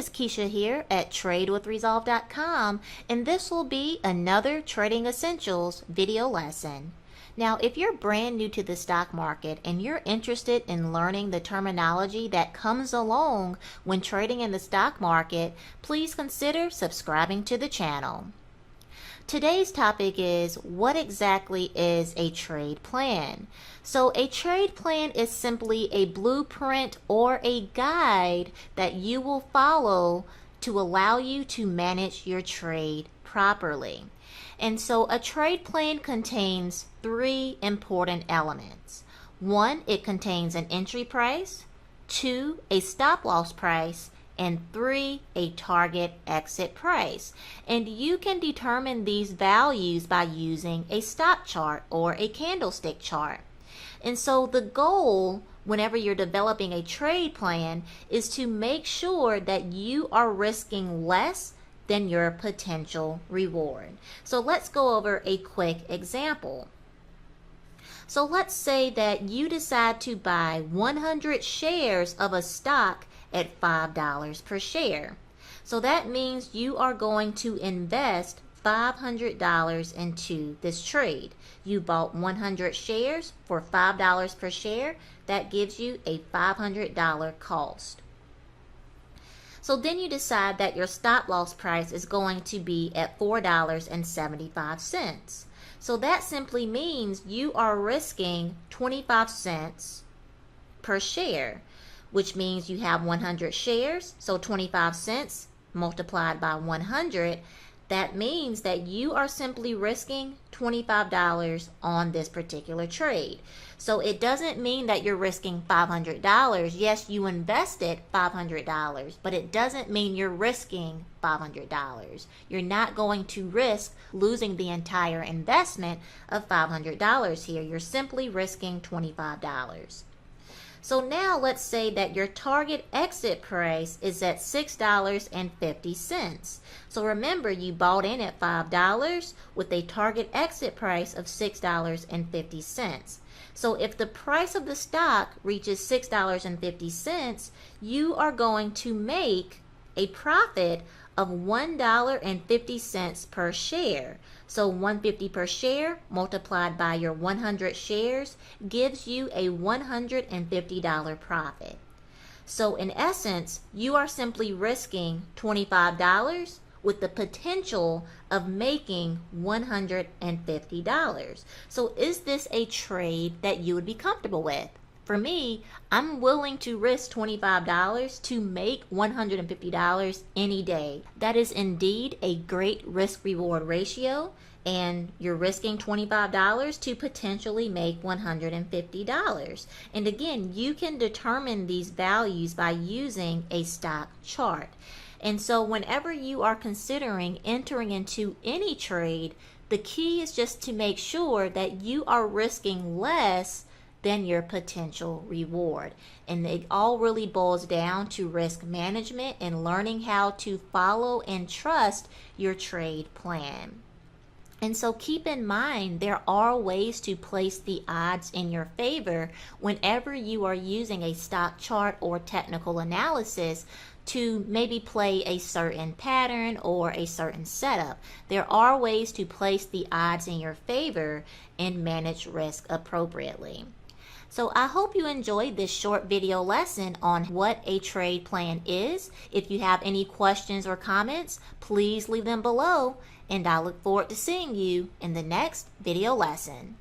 is Keisha here at TradeWithResolve.com, and this will be another Trading Essentials video lesson. Now, if you're brand new to the stock market and you're interested in learning the terminology that comes along when trading in the stock market, please consider subscribing to the channel. Today's topic is, what exactly is a trade plan? So a trade plan is simply a blueprint or a guide that you will follow to allow you to manage your trade properly. And so a trade plan contains three important elements. One, it contains an entry price. Two, a stop loss price. And three, a target exit price. And you can determine these values by using a stock chart or a candlestick chart. And so the goal whenever you're developing a trade plan is to make sure that you are risking less than your potential reward. So let's go over a quick example. So let's say that you decide to buy 100 shares of a stock at $5 per share. So that means you are going to invest $500 into this trade. You bought 100 shares for $5 per share. That gives you a $500 cost. So then you decide that your stop loss price is going to be at $4.75. So that simply means you are risking 25 cents per share, which means you have 100 shares, so 25 cents multiplied by 100, that means that you are simply risking $25 on this particular trade. So it doesn't mean that you're risking $500. Yes, you invested $500, but it doesn't mean you're risking $500. You're not going to risk losing the entire investment of $500 here. You're simply risking $25. So now let's say that your target exit price is at $6.50. So remember, you bought in at $5 with a target exit price of $6.50. So if the price of the stock reaches $6.50, you are going to make a profit of $1.50 per share. So $1.50 per share multiplied by your 100 shares gives you a $150 profit. So in essence, you are simply risking $25 with the potential of making $150. So is this a trade that you would be comfortable with? For me, I'm willing to risk $25 to make $150 any day. That is indeed a great risk-reward ratio, and you're risking $25 to potentially make $150. And again, you can determine these values by using a stock chart. And so whenever you are considering entering into any trade, the key is just to make sure that you are risking less than your potential reward. And it all really boils down to risk management and learning how to follow and trust your trade plan. And so keep in mind, there are ways to place the odds in your favor whenever you are using a stock chart or technical analysis to maybe play a certain pattern or a certain setup. There are ways to place the odds in your favor and manage risk appropriately. So I hope you enjoyed this short video lesson on what a trade plan is. If you have any questions or comments, please leave them below, and I look forward to seeing you in the next video lesson.